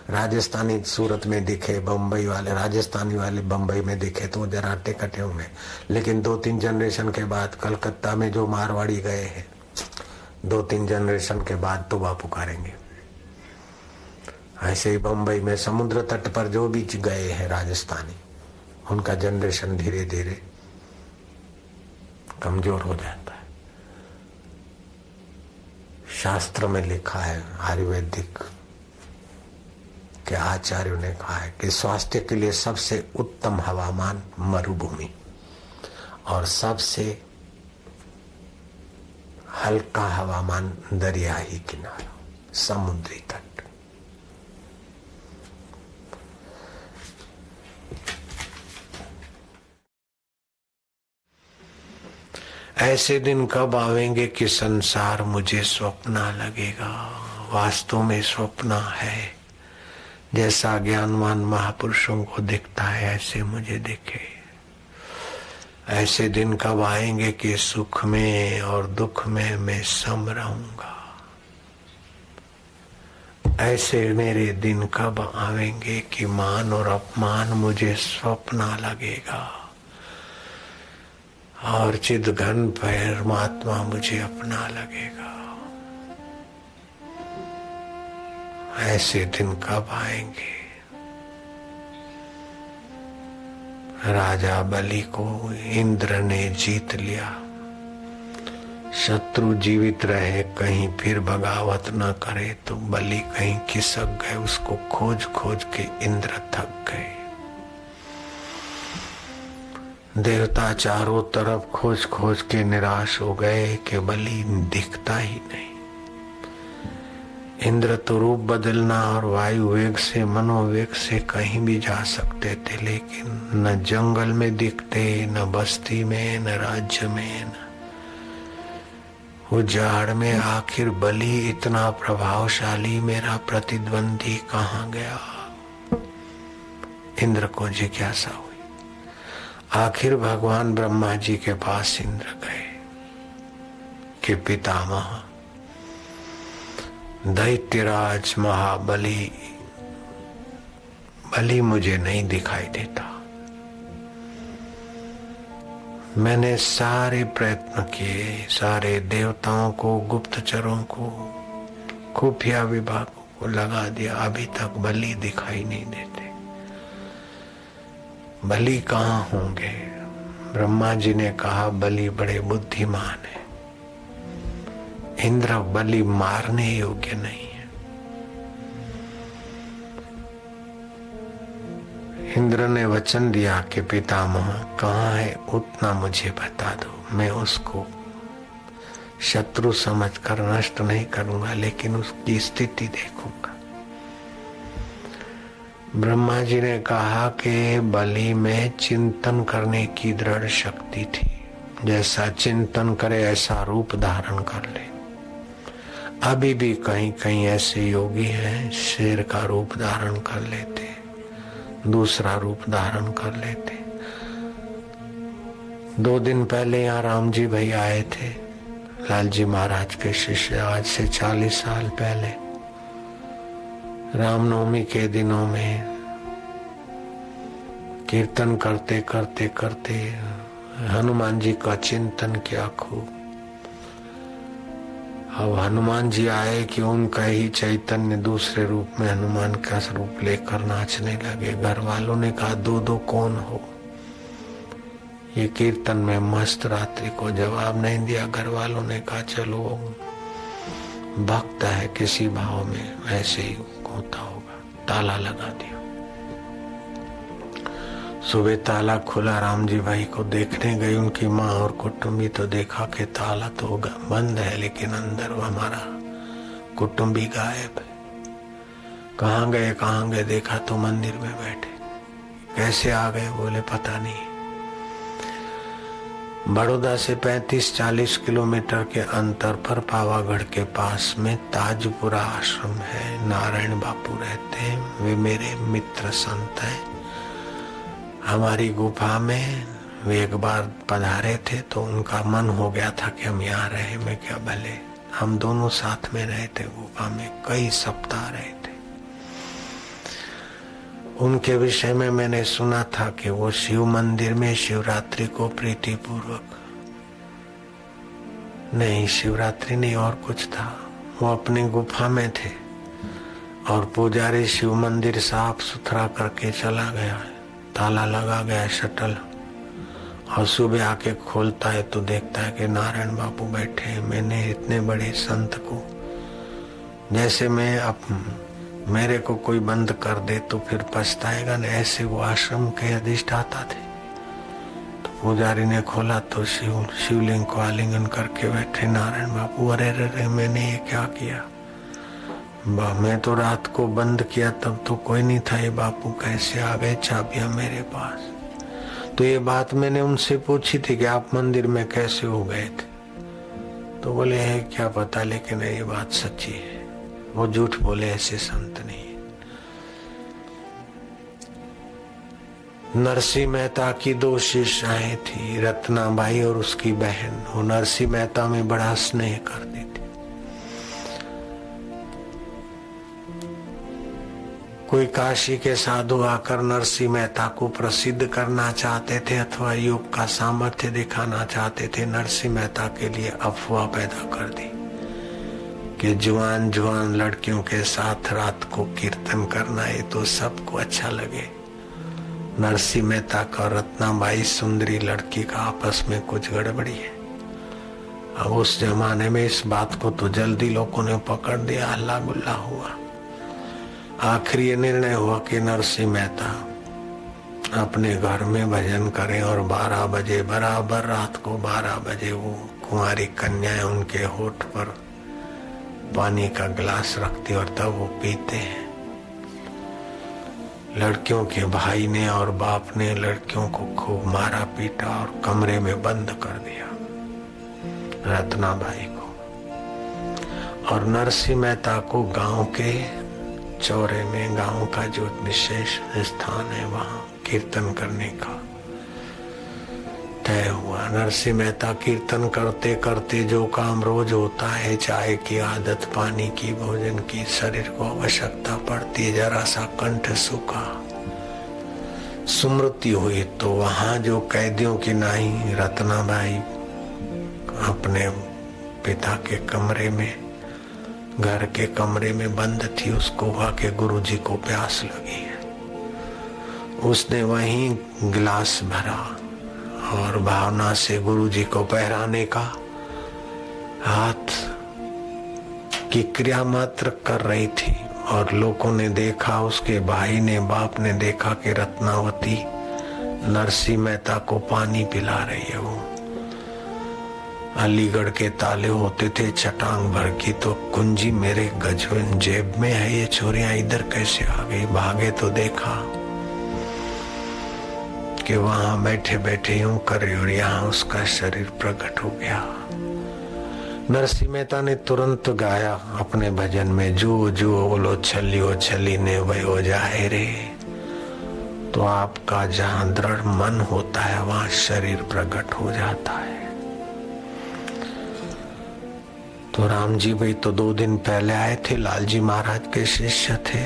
राजस्थानी सूरत में दिखे, बंबई वाले, राजस्थानी वाले बंबई में दिखे तो जरा अट्टे कटे होंगे, लेकिन 2-3 जनरेशन के बाद कलकत्ता में जो मारवाड़ी गए हैं, 2-3 जनरेशन के बाद तो बापू पुकारेंगे। ऐसे ही बंबई में समुद्र तट पर जो भी गए हैं राजस्थानी, उनका जनरेशन धीरे धीरे कमजोर हो जाता है। शास्त्र में लिखा है, आयुर्वेदिक के आचार्यों ने कहा है कि स्वास्थ्य के लिए सबसे उत्तम हवामान मरुभूमि और सबसे हल्का हवामान दरियाई किनारा, समुद्री तट। ऐसे दिन कब आवेंगे कि संसार मुझे स्वप्न लगेगा। वास्तव में स्वप्न है। जैसा ज्ञानवान महापुरुषों को दिखता है ऐसे मुझे दिखे। ऐसे दिन कब आएंगे कि सुख में और दुख में मैं सम रहूंगा। ऐसे मेरे दिन कब आवेंगे कि मान और अपमान मुझे स्वप्न लगेगा और चिदघन परमात्मा मुझे अपना लगेगा। ऐसे दिन कब आएंगे। राजा बलि को इंद्र ने जीत लिया। शत्रु जीवित रहे, कहीं फिर बगावत न करे तो बलि कहीं खिसक गए। उसको खोज खोज के इंद्र थक गए। देवता चारों तरफ खोज खोज के निराश हो गए कि बलि दिखता ही नहीं। इंद्र तो रूप बदलना और वायु वेग से, मनोवेग से कहीं भी जा सकते थे, लेकिन न जंगल में दिखते, न बस्ती में, न राज्य में, न उजाड़ में। आखिर बलि इतना प्रभावशाली मेरा प्रतिद्वंदी कहाँ गया? इंद्र को जिज्ञासा हुई। आखिर भगवान ब्रह्मा जी के पास इंद्र गए कि पितामह दैत्यराज महाबली बलि मुझे नहीं दिखाई देता। मैंने सारे प्रयत्न किए, सारे देवताओं को, गुप्तचरों को, खुफिया विभागों को लगा दिया, अभी तक बलि दिखाई नहीं देते। बलि कहाँ होंगे? ब्रह्मा जी ने कहा बलि बड़े बुद्धिमान है, इंद्र बलि मारने योग्य नहीं है। इंद्र ने वचन दिया कि पितामह कहाँ है, उतना मुझे बता दो, मैं उसको शत्रु समझकर नष्ट नहीं करूंगा, लेकिन उसकी स्थिति देखूंगा। ब्रह्मा जी ने कहा कि बलि में चिंतन करने की दृढ़ शक्ति थी, जैसा चिंतन करे ऐसा रूप धारण कर ले। अभी भी कहीं कहीं ऐसे योगी हैं, शेर का रूप धारण कर लेते, दूसरा रूप धारण कर लेते। 2 दिन पहले यहाँ राम जी भाई आए थे, लालजी महाराज के शिष्य, आज से 40 साल पहले रामनवमी के दिनों में कीर्तन करते करते करते हनुमान जी का चिंतन किया खूब। अब हनुमान जी आए कि उनका ही चैतन्य दूसरे रूप में हनुमान का रूप लेकर नाचने लगे। घर वालों ने कहा दो कौन हो? ये कीर्तन में मस्त रात्रि को जवाब नहीं दिया। घर वालों ने कहा चलो भक्त है, किसी भाव में ऐसे ही होता होगा। ताला लगा दिया। सुबह ताला खुला, राम जी भाई को देखने गई उनकी माँ और कुटुंबी, तो देखा कि ताला तो बंद है, लेकिन अंदर वो हमारा कुटुंबी गायब है। कहाँ गए? देखा तो मंदिर में बैठे। कैसे आ गए? बोले पता नहीं। बड़ौदा से 35-40 किलोमीटर के अंतर पर पावागढ़ के पास में ताजपुरा आश्रम है, नारायण बापू रहते हैं। वे मेरे मित्र संत हैं। हमारी गुफा में वे एक बार पधारे थे तो उनका मन हो गया था कि हम यहाँ रहे। मैं क्या भले, हम दोनों साथ में रहे थे गुफा में, कई सप्ताह रहे थे। उनके विषय में मैंने सुना था कि वो शिव मंदिर में शिवरात्रि को प्रीति पूर्वक, नहीं शिवरात्रि नहीं और कुछ था, वो अपनी गुफा में थे और पुजारी शिव मंदिर साफ सुथरा करके चला गया है। ताला लगा गया शटल, और सुबह आके खोलता है तो देखता है कि नारायण बापू बैठे हैं। मैंने इतने बड़े संत को, जैसे मैं अब मेरे को कोई बंद कर दे तो फिर पछताएगा न, ऐसे वो आश्रम के अधिष्ठाता थे। तो पुजारी ने खोला तो शिवलिंग को आलिंगन करके बैठे नारायण बापू। अरे मैंने ये क्या किया? मैं तो रात को बंद किया तब तो कोई नहीं था, ये बापू कैसे आ गए चाबियां मेरे पास? तो ये बात मैंने उनसे पूछी थी कि आप मंदिर में कैसे हो गए थे? तो बोले है क्या पता, लेकिन ये बात सच्ची है। वो झूठ बोले ऐसे संत नहीं। नरसिंह मेहता की 2 शिष्याएं थी, रत्नाबाई और उसकी बहन। वो नरसिंह मेहता में बड़ा स्नेह करती थी। कोई काशी के साधु आकर नरसिंह मेहता को प्रसिद्ध करना चाहते थे अथवा योग का सामर्थ्य दिखाना चाहते थे। नरसिंह मेहता के लिए अफवाह पैदा कर दी कि जुआन लड़कियों के साथ रात को कीर्तन करना ये तो सबको अच्छा लगे। नरसिंह मेहता का रत्नाबाई सुंदरी लड़की का आपस में कुछ गड़बड़ी है। अब उस जमाने में इस बात को तो जल्दी लोगों ने पकड़ दिया, हल्ला गुल्ला हुआ। आखिर ये निर्णय हुआ कि नरसिंह मेहता अपने घर में भजन करें और 12 बजे बराबर, रात को 12 बजे वो कुंवारी कन्याएं उनके होठ पर पानी का गिलास रखती और तब वो पीते हैं। लड़कियों के भाई ने और बाप ने लड़कियों को खूब मारा पीटा और कमरे में बंद कर दिया रत्नाबाई को। और नरसिंह मेहता को गांव के चौरे में, गांव का जो विशेष स्थान है वहां कीर्तन करने का तय हुआ। नरसिंह मेहता कीर्तन करते करते जो काम रोज होता है, चाय की आदत, पानी की, भोजन की, शरीर को आवश्यकता पड़ती है, जरा सा कंठ सूखा, स्मृति हुई तो वहां जो कैदियों की नाई रत्नाबाई अपने पिता के कमरे में, घर के कमरे में बंद थी। उसको हुआ कि गुरुजी को प्यास लगी है। उसने वहीं गिलास भरा और भावना से गुरुजी को पहराने का हाथ की क्रिया मात्र कर रही थी। और लोगों ने देखा, उसके भाई ने, बाप ने देखा कि रत्नावती नरसिंह मेहता को पानी पिला रही है। वो अलीगढ़ के ताले होते थे चटांग भर की, तो कुंजी मेरे गजवन जेब में है, ये छोरियां इधर कैसे आ गई? भागे तो देखा कि वहां बैठे बैठे यूं कर रही और यहाँ उसका शरीर प्रकट हो गया। नरसिंह मेहता ने तुरंत गाया अपने भजन में, जो जो बोलो छलियो छली ने वयो जाए रे। तो आपका जहां दृढ़ मन होता है वहां शरीर प्रकट हो जाता है। तो राम जी भाई तो 2 दिन पहले आए थे, लालजी महाराज के शिष्य थे।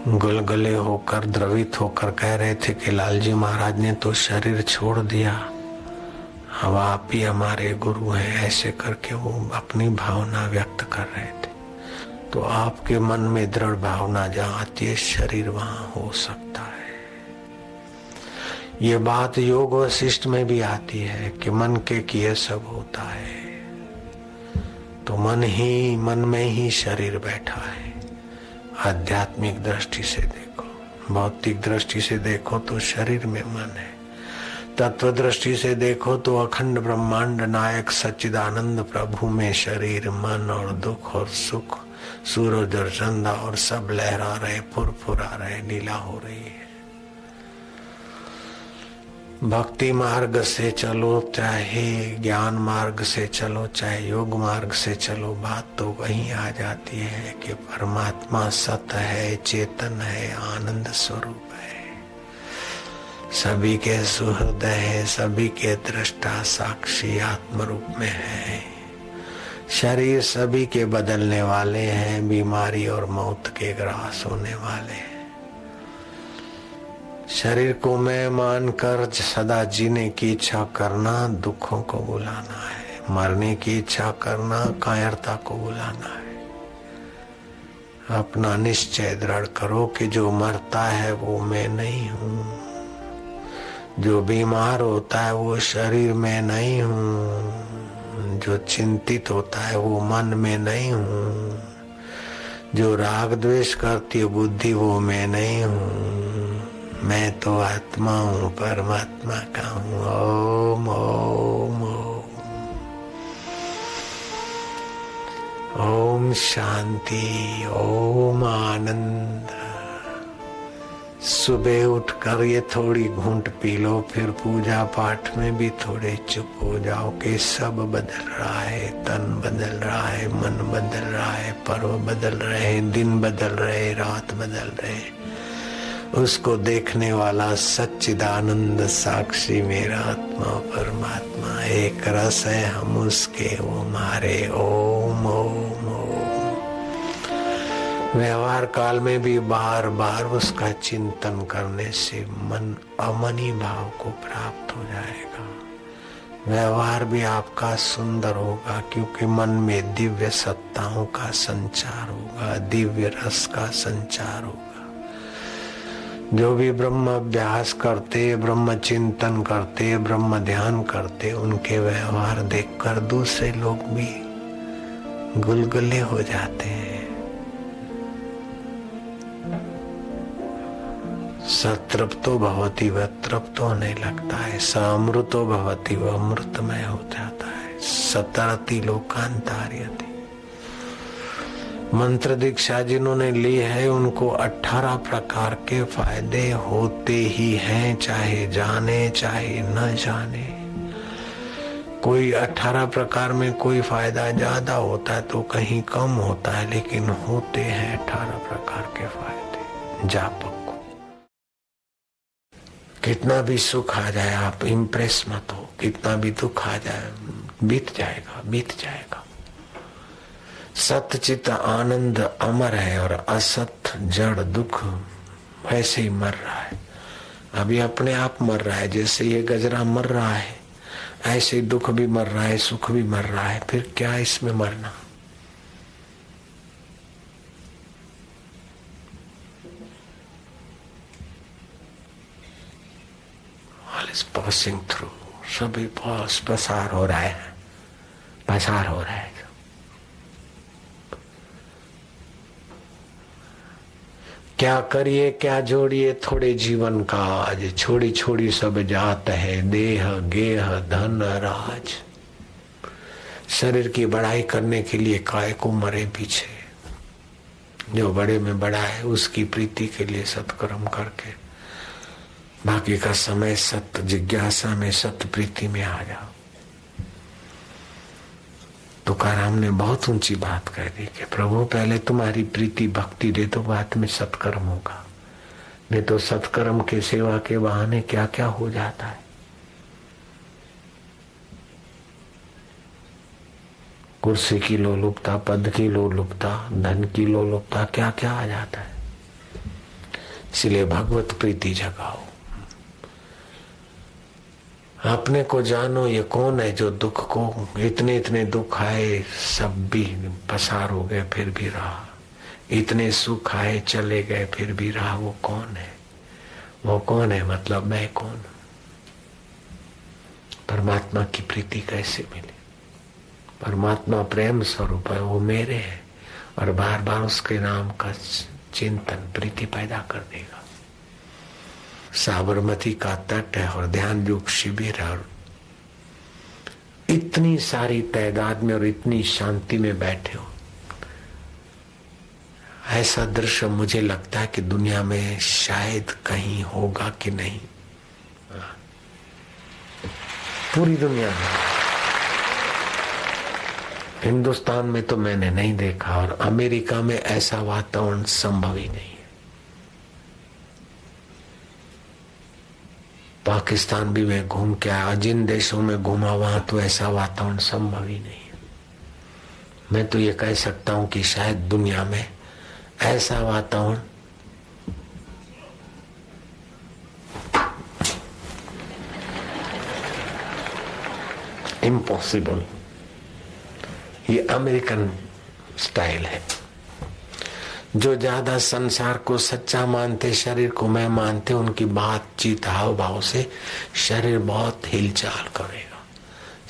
गुलगुले होकर, द्रवित होकर कह रहे थे कि लालजी महाराज ने तो शरीर छोड़ दिया, अब आप ही हमारे गुरु हैं। ऐसे करके वो अपनी भावना व्यक्त कर रहे थे। तो आपके मन में दृढ़ भावना जहाँ आती है, शरीर वहां हो सकता है। ये बात योग वशिष्ठ में भी आती है कि मन के किए सब होता है। तो मन में ही शरीर बैठा है। आध्यात्मिक दृष्टि से देखो, भौतिक दृष्टि से देखो तो शरीर में मन है। तत्व दृष्टि से देखो तो अखंड ब्रह्मांड नायक सच्चिदानंद प्रभु में शरीर, मन और दुख और सुख, सूरज और चंदा और सब लहरा रहे, फुरफुरा रहे, लीला हो रही है। भक्ति मार्ग से चलो, चाहे ज्ञान मार्ग से चलो, चाहे योग मार्ग से चलो, बात तो वही आ जाती है कि परमात्मा सत्य है, चेतन है, आनंद स्वरूप है, सभी के सुहृदय है, सभी के दृष्टा साक्षी आत्म रूप में है। शरीर सभी के बदलने वाले हैं, बीमारी और मौत के ग्रास होने वाले हैं। शरीर को मैं मानकर सदा जीने की इच्छा करना दुखों को बुलाना है, मरने की इच्छा करना कायरता को बुलाना है। अपना निश्चय दृढ़ करो कि जो मरता है वो मैं नहीं हूँ, जो बीमार होता है वो शरीर में नहीं हूँ, जो चिंतित होता है वो मन में नहीं हूँ, जो राग द्वेष करती है बुद्धि वो मैं नहीं हूँ, मैं तो आत्मा हूँ, परमात्मा का हूँ। ओम ओम ओम ओम शांति, ओम आनंद। सुबह उठकर ये थोड़ी घूंट पी लो, फिर पूजा पाठ में भी थोड़े चुप हो जाओ कि सब बदल रहा है, तन बदल रहा है, मन बदल रहा है, पर्व बदल रहे हैं, दिन बदल रहे, रात बदल रहे। उसको देखने वाला सच्चिदानंद साक्षी मेरा आत्मा परमात्मा एक रस है, हम उसके वो हमारे। ओम ओम ओम। व्यवहार काल में भी बार बार उसका चिंतन करने से मन अमनी भाव को प्राप्त हो जाएगा। व्यवहार भी आपका सुंदर होगा क्योंकि मन में दिव्य सत्ताओं का संचार होगा, दिव्य रस का संचार होगा। जो भी ब्रह्म अभ्यास करते, ब्रह्म चिंतन करते, ब्रह्म ध्यान करते, उनके व्यवहार देखकर दूसरे लोग भी गुलगुले हो जाते हैं। सतृप्तो भवति वह तृप्त होने लगता है, सामृतो भवति वह अमृतमय हो जाता है। सतरति लोकांतार्यति। मंत्र दीक्षा जिन्होंने ली है उनको 18 प्रकार के फायदे होते ही हैं, चाहे जाने चाहे न जाने। कोई 18 प्रकार में कोई फायदा ज्यादा होता है तो कहीं कम होता है, लेकिन होते हैं 18 प्रकार के फायदे। जापक को कितना भी सुख आ जाए आप इम्प्रेस मत हो, कितना भी दुख आ जाए बीत जाएगा, बीत जाएगा। सत्य चित्त आनंद अमर है और असत जड़ दुख वैसे ही मर रहा है। अभी अपने आप मर रहा है, जैसे ये गजरा मर रहा है ऐसे ही दुख भी मर रहा है, सुख भी मर रहा है। फिर क्या इसमें मरना? पासिंग थ्रू, सभी पास पसार हो रहा है, पसार हो रहा है। क्या करिए क्या जोड़िए थोड़े जीवन का, आज छोड़ी छोड़ी सब जात है, देह गेह धन राज। शरीर की बड़ाई करने के लिए काय को मरे पीछे, जो बड़े में बड़ा है उसकी प्रीति के लिए सत्कर्म करके बाकी का समय सत्य जिज्ञासा में सत्य प्रीति में आ जाओ। तुकाराम ने बहुत ऊंची बात कह दी कि प्रभु पहले तुम्हारी प्रीति भक्ति दे दो, बाद में सत्कर्म होगा। नहीं तो सत्कर्म के सेवा के बहाने क्या क्या हो जाता है। कुर्सी की लोलुपता, पद की लोलुपता, धन की लोलुपता, क्या क्या आ जाता है। इसलिए भगवत प्रीति जगाओ, अपने को जानो। ये कौन है जो दुख को, इतने इतने दुख आए सब भी पसार हो गए फिर भी रहा, इतने सुख आए चले गए फिर भी रहा, वो कौन है? वो कौन है मतलब मैं कौन? परमात्मा की प्रीति कैसे मिले? परमात्मा प्रेम स्वरूप है, वो मेरे है, और बार बार उसके नाम का चिंतन प्रीति पैदा कर देगा। साबरमती का तट है और ध्यान योग शिविर है, और इतनी सारी तादाद में और इतनी शांति में बैठे हो। ऐसा दृश्य मुझे लगता है कि दुनिया में शायद कहीं होगा कि नहीं, पूरी दुनिया में। हिंदुस्तान में तो मैंने नहीं देखा, और अमेरिका में ऐसा वातावरण संभव ही नहीं है। पाकिस्तान भी मैं घूम के आया, जिन देशों में घूमा वहां तो ऐसा वातावरण संभव ही नहीं है। मैं तो ये कह सकता हूं कि शायद दुनिया में ऐसा वातावरण इम्पॉसिबल। ये अमेरिकन स्टाइल है। जो ज्यादा संसार को सच्चा मानते, शरीर को मैं मानते, उनकी बातचीत हाव भाव से शरीर बहुत हिलचाल करेगा।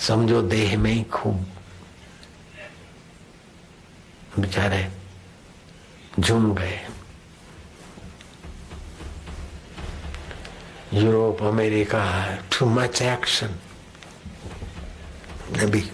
समझो देह में ही खूब बेचारे झूम गए। Europe America, too much action. अभी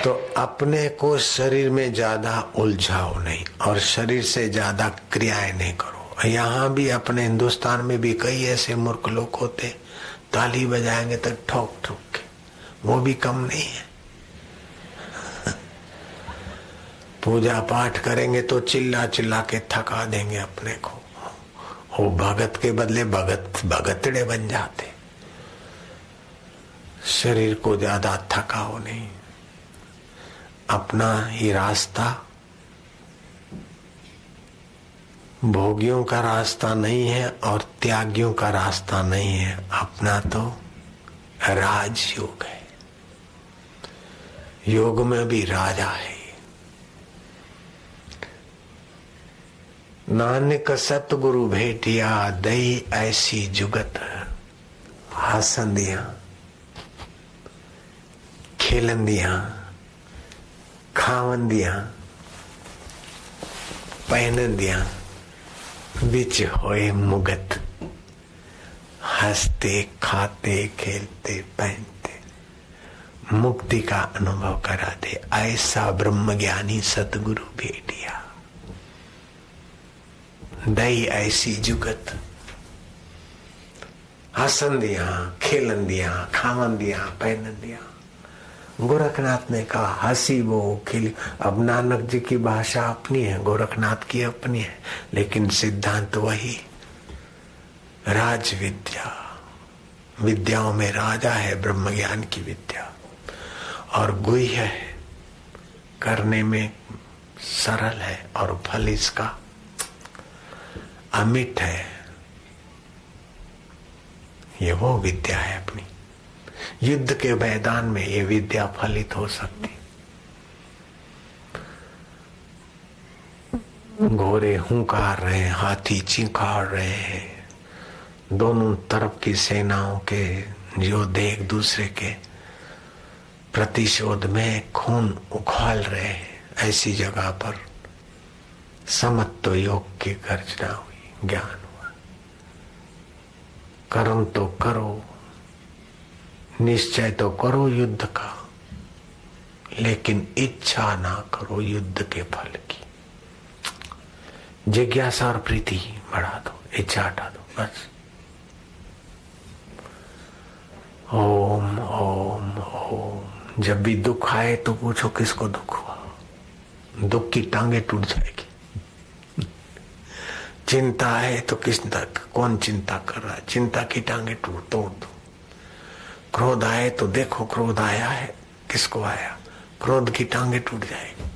तो अपने को शरीर में ज्यादा उलझाओ नहीं, और शरीर से ज्यादा क्रियाएं नहीं करो। यहाँ भी अपने हिंदुस्तान में भी कई ऐसे मूर्ख लोग होते, ताली बजाएंगे तो ठोक ठोक के, वो भी कम नहीं है। पूजा पाठ करेंगे तो चिल्ला चिल्ला के थका देंगे अपने को। वो भगत के बदले भगतड़े बन जाते। शरीर को ज्यादा थकाओ नहीं। अपना ही रास्ता भोगियों का रास्ता नहीं है और त्यागियों का रास्ता नहीं है। अपना तो राजयोग है। योग में भी राजा है। नानक सतगुरु भेटिया, दई ऐसी जुगत। हसंदियां खेलंदियां खावंदियां पहनंदियां, बिच होए मुगत। हंसते खाते खेलते पहनते, मुक्ति का अनुभव करा दे ऐसा ब्रह्म ज्ञानी सतगुरु भेटिया। दई ऐसी जुगत। हसंदियां खेलंदियां खावंदियां पहनंदियां। गोरखनाथ ने कहा हंसी वो खिल। अब नानक जी की भाषा अपनी है, गोरखनाथ की अपनी है, लेकिन सिद्धांत वही। राज विद्या, विद्याओं में राजा है ब्रह्म ज्ञान की विद्या, और गुह्य है, करने में सरल है, और फल इसका अमिट है। ये वो विद्या है अपनी। युद्ध के मैदान में ये विद्या फलित हो सकती। घोड़े हुंकार रहे हैं, हाथी चींकार रहे हैं, दोनों तरफ की सेनाओं के योद्धे एक दूसरे के प्रतिशोध में खून उखाल रहे हैं। ऐसी जगह पर समत्व योग की गर्जना हुई, ज्ञान हुआ। कर्म तो करो, निश्चय तो करो युद्ध का, लेकिन इच्छा ना करो युद्ध के फल की। जिज्ञासा और प्रीति बढ़ा दो, इच्छा हटा दो, बस। ओम ओम ओम। जब भी दुख आए तो पूछो किसको दुख हुआ, दुख की टांगे टूट जाएगी। चिंता है तो कौन चिंता कर रहा है, चिंता की टांगे तोड़ दो। क्रोध आए तो देखो क्रोध आया है, किसको आया, क्रोध की टांगे टूट जाएगी।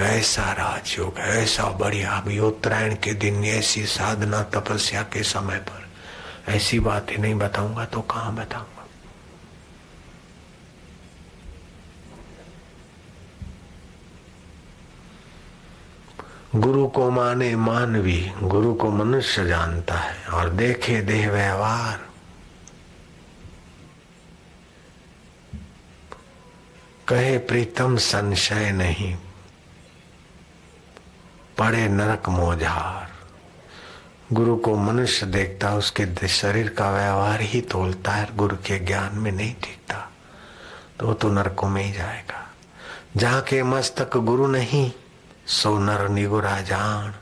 ऐसा राजयोग, ऐसा बढ़िया। अभी उत्तरायण के दिन ऐसी साधना तपस्या के समय पर ऐसी बातें नहीं बताऊंगा तो कहां बताऊंगा। गुरु को माने मानवी, गुरु को मनुष्य जानता है और देखे देह व्यवहार। कहे प्रीतम संशय नहीं, पड़े नरक मोझार। गुरु को मनुष्य देखता, उसके शरीर का व्यवहार ही तोलता है, गुरु के ज्ञान में नहीं टिकता तो तो नरकों में ही जाएगा। जहां के मस्तक गुरु नहीं, सो नर निगुरा जान।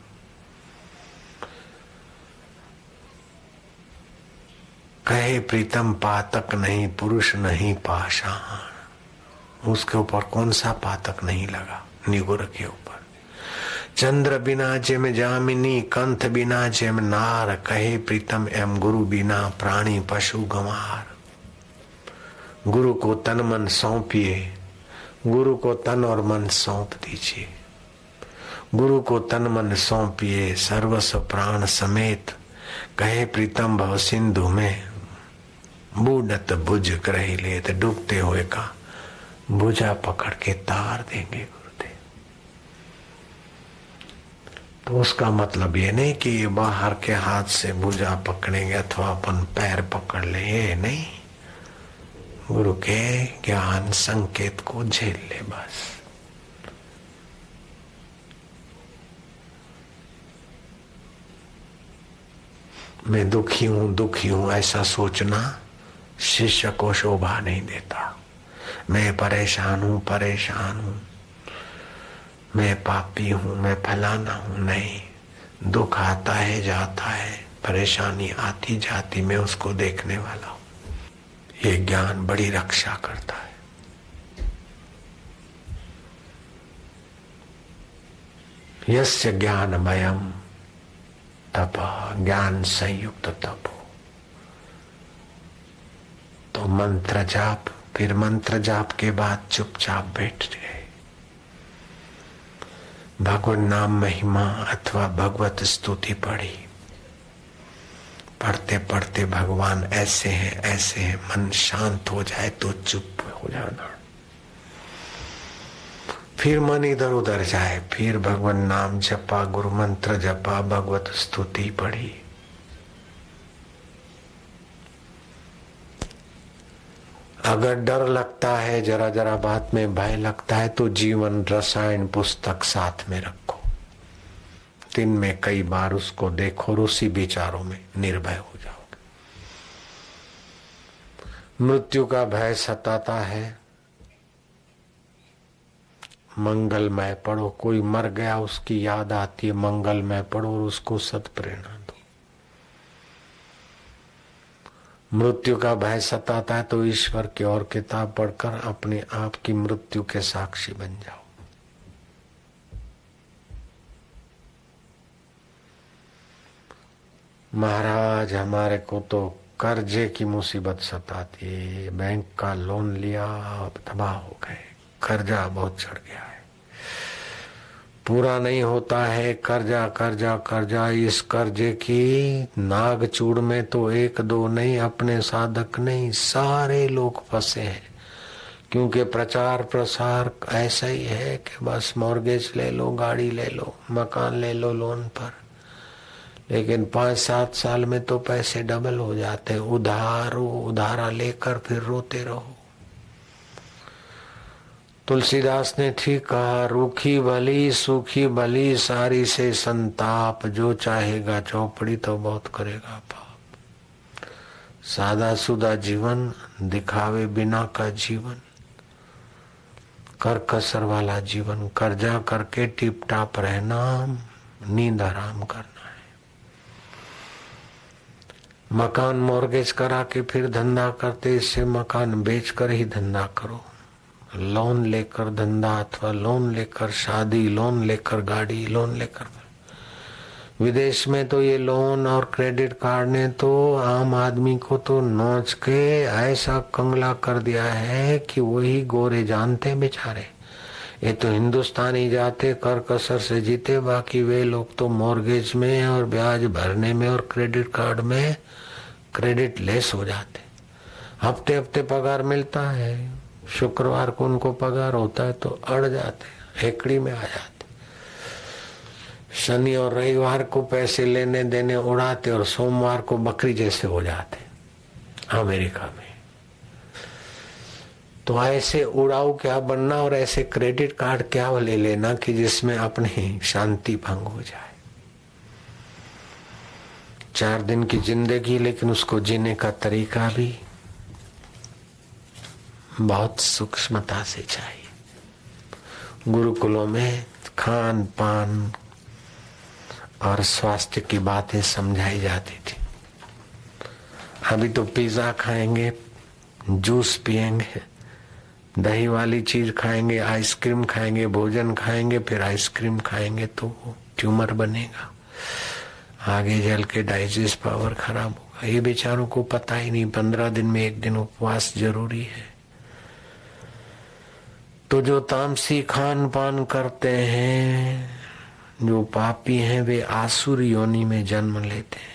कहे प्रीतम पातक नहीं, पुरुष नहीं पाषाण। उसके ऊपर कौन सा पातक नहीं लगा, निगुर के ऊपर। चंद्र बिना जेम जामिनी, कंथ बिना जेम नार। कहे प्रीतम एम गुरु बिना, प्राणी पशु गंवार। गुरु को तन मन सौंपिए, गुरु को तन और मन सौंप दीजिए। गुरु को तन मन सौंपिए, सर्वस्व प्राण समेत। कहे प्रीतम भव सिंधु में, बूढ़त बुझ ग्रही लेत। डूबते हुए का बुझा पकड़ के तार देंगे गुरुदेव। तो उसका मतलब ये नहीं कि ये बाहर के हाथ से बुझा पकड़ेंगे अथवा अपन पैर पकड़ ले, ये नहीं। गुरु के ज्ञान संकेत को झेल ले बस। मैं दुखी हूं ऐसा सोचना शिष्य को शोभा नहीं देता। मैं परेशान हूं, मैं पापी हूं, मैं फलाना हूं, नहीं। दुख आता है जाता है, परेशानी आती जाती, मैं उसको देखने वाला हूं। ये ज्ञान बड़ी रक्षा करता है। यस्य ज्ञानमयम् तपः, ज्ञान संयुक्त तप हो तो मंत्र जाप, फिर मंत्र जाप के बाद चुपचाप बैठ गए। भगवान नाम महिमा अथवा भगवत स्तुति पढ़ी। पढ़ते पढ़ते भगवान ऐसे हैं, मन शांत हो जाए तो चुप हो जाना। फिर मन इधर उधर जाए, फिर भगवान नाम जपा, गुरु मंत्र जपा, भगवत स्तुति पढ़ी। अगर डर लगता है, जरा जरा बात में भय लगता है, तो जीवन रसायन पुस्तक साथ में रखो। दिन में कई बार उसको देखो और उसी विचारों में निर्भय हो जाओगे। मृत्यु का भय सताता है, मंगलमय पढ़ो। कोई मर गया, उसकी याद आती है, मंगलमय पढ़ो और उसको सत्प्रेरणा दो। मृत्यु का भय सताता है तो ईश्वर की और किताब पढ़कर अपने आप की मृत्यु के साक्षी बन जाओ। महाराज हमारे को तो कर्जे की मुसीबत सताती है, बैंक का लोन लिया, अब तबाह हो गए, कर्जा बहुत चढ़ गया है। पूरा नहीं होता है, कर्जा कर्जा कर्जा। इस कर्जे की नागचूड़ में तो एक दो नहीं, अपने साधक नहीं, सारे लोग फंसे हैं। क्योंकि प्रचार प्रसार ऐसा ही है कि बस मॉर्गेज ले लो, गाड़ी ले लो, मकान ले लो लोन पर, लेकिन 5-7 साल में तो पैसे डबल हो जाते हैं। उधारा लेकर फिर रोते रहो। तुलसीदास ने ठीक कहा, रूखी भली सूखी भली सारी से संताप, जो चाहेगा चौपड़ी तो बहुत करेगा पाप। सादा सुदा जीवन, दिखावे बिना का जीवन, कर कसर वाला जीवन, कर्जा करके टिप टाप रहना, नींद आराम करना है। मकान मॉर्गेज करा के फिर धंधा करते, इससे मकान बेचकर ही धंधा करो। लोन लेकर धंधा अथवा लोन लेकर शादी, लोन लेकर गाड़ी, लोन लेकर। विदेश में तो ये लोन और क्रेडिट कार्ड ने तो आम आदमी को तो नोच के ऐसा कंगला कर दिया है कि वही गोरे जानते हैं बेचारे। ये तो हिंदुस्तानी जाते कर कसर से जीते, बाकी वे लोग तो मॉर्गेज में और ब्याज भरने में और क्रेडिट कार्ड में क्रेडिट लेस हो जाते। हफ्ते हफ्ते पगार मिलता है, शुक्रवार को उनको पगार होता है तो अड़ जाते, हेकड़ी में आ जाते। शनि और रविवार को पैसे लेने देने उड़ाते और सोमवार को बकरी जैसे हो जाते अमेरिका में। तो ऐसे उड़ाऊ क्या बनना और ऐसे क्रेडिट कार्ड क्या ले लेना कि जिसमें अपनी शांति भंग हो जाए। 4 दिन की जिंदगी, लेकिन उसको जीने का तरीका भी बहुत सूक्ष्मता से चाहिए। गुरुकुलों में खान पान और स्वास्थ्य की बातें समझाई जाती थी। अभी तो पिज्जा खाएंगे, जूस पिएंगे, दही वाली चीज खाएंगे, आइसक्रीम खाएंगे, भोजन खाएंगे, फिर आइसक्रीम खाएंगे तो वो ट्यूमर बनेगा, आगे चल के डाइजेस्ट पावर खराब होगा। ये बेचारों को पता ही नहीं। 15 दिन में 1 दिन उपवास जरूरी है। तो जो तामसी खान पान करते हैं, जो पापी हैं, वे आसुर योनि में जन्म लेते हैं।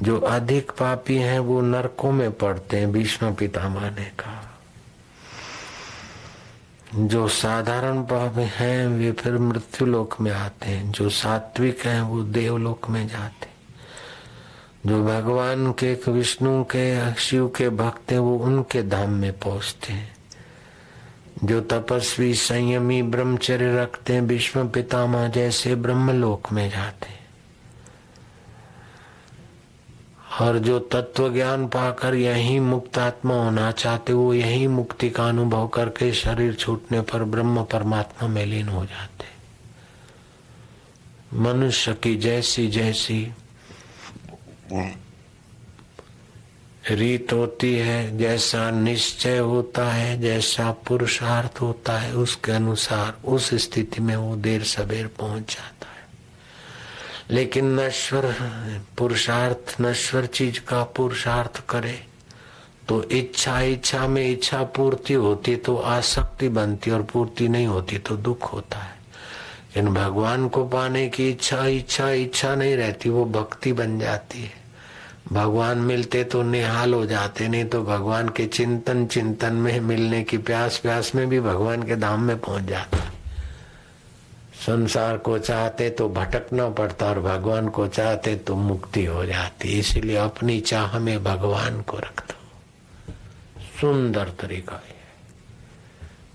जो अधिक पापी हैं वो नरकों में पड़ते हैं, भीष्म पितामह ने कहा। जो साधारण पापी हैं वे फिर मृत्यु लोक में आते हैं। जो सात्विक हैं वो देवलोक में जाते हैं। जो भगवान के, विष्णु के, शिव के भक्त हैं वो उनके धाम में पहुंचते हैं। जो तपस्वी संयमी ब्रह्मचर्य रखते हैं, भीष्म पितामह जैसे ब्रह्मलोक में जाते हैं। और जो तत्व ज्ञान पाकर यही मुक्त आत्मा होना चाहते, वो यही मुक्ति का अनुभव करके शरीर छूटने पर ब्रह्म परमात्मा में लीन हो जाते। मनुष्य की जैसी जैसी रीत होती है, जैसा निश्चय होता है, जैसा पुरुषार्थ होता है, उसके अनुसार उस स्थिति में वो देर सबेर पहुंच जाता है। लेकिन नश्वर पुरुषार्थ, नश्वर चीज का पुरुषार्थ करे तो इच्छा में इच्छा पूर्ति होती तो आसक्ति बनती, और पूर्ति नहीं होती तो दुख होता है। इन भगवान को पाने की इच्छा नहीं रहती, वो भक्ति बन जाती है। भगवान मिलते तो निहाल हो जाते, नहीं तो भगवान के चिंतन में मिलने की प्यास में भी भगवान के धाम में पहुंच जाता। संसार को चाहते तो भटकना पड़ता और भगवान को चाहते तो मुक्ति हो जाती। इसलिए अपनी चाह में भगवान को रख दो। सुंदर तरीका है।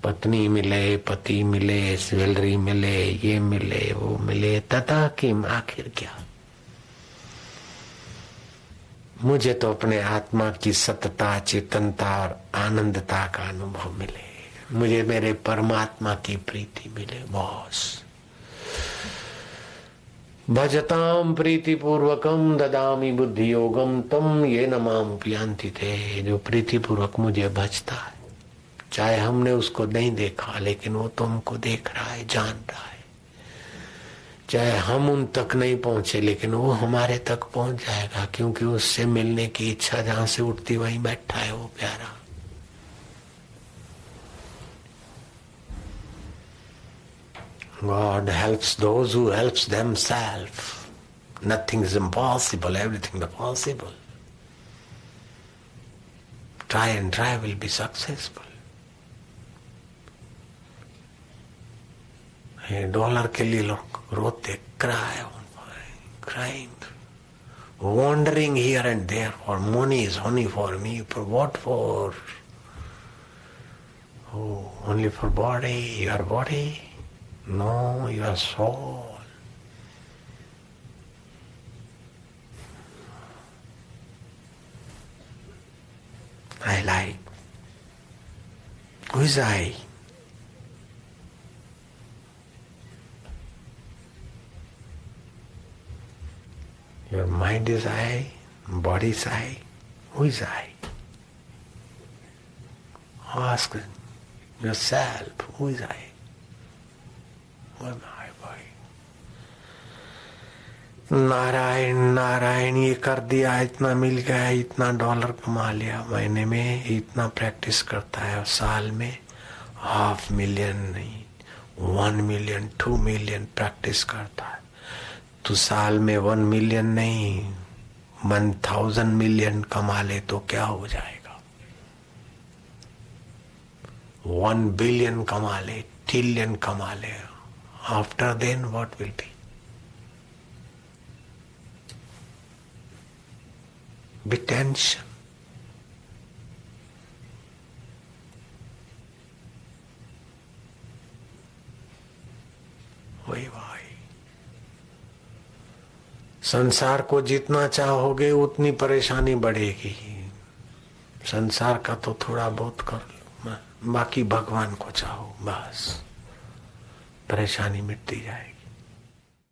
पत्नी मिले, पति मिले, ज्वेलरी मिले, ये मिले, वो मिले, तथा किम, आखिर क्या। मुझे तो अपने आत्मा की सतता, चेतनता और आनंदता का अनुभव मिले, मुझे मेरे परमात्मा की प्रीति मिले। बॉस भजताम प्रीति पूर्वकम ददामी बुद्धि योगम तम ये नमाम पियांति थे। जो प्रीति पूर्वक मुझे भजता है, चाहे हमने उसको नहीं देखा, लेकिन वो तो हमको देख रहा है, जान रहा है। चाहे हम उन तक नहीं पहुंचे, लेकिन वो हमारे तक पहुंच जाएगा, क्योंकि उससे मिलने की इच्छा जहां से उठती वहीं बैठा है वो प्यारा। God helps those who helps themselves. Nothing is impossible, everything is possible. Try and try will be successful. Dollar के लिए लोग रोते, crying, wandering here and there for money is only for me. For what for? Oh, only for body, your body? No, your soul. I like. Who is I? Your mind is I, body is I. Who is I? Ask yourself, who is I? Who am I, boy? Narayan Narayan, ये कर दिया, इतना मिल गया, इतना डॉलर कमा लिया, महीने में इतना प्रैक्टिस करता है, साल में 500,000 नहीं, 1 million, 2 million प्रैक्टिस करता है, तो साल में 1 million नहीं 1,000 million कमा ले तो क्या हो जाएगा? 1 billion कमा ले, trillion कमा ले, after then what will be? Be tension. वही संसार को जितना चाहोगे उतनी परेशानी बढ़ेगी। संसार का तो थोड़ा बहुत कर लो, बाकी भगवान को चाहो, बस परेशानी मिटती जाएगी।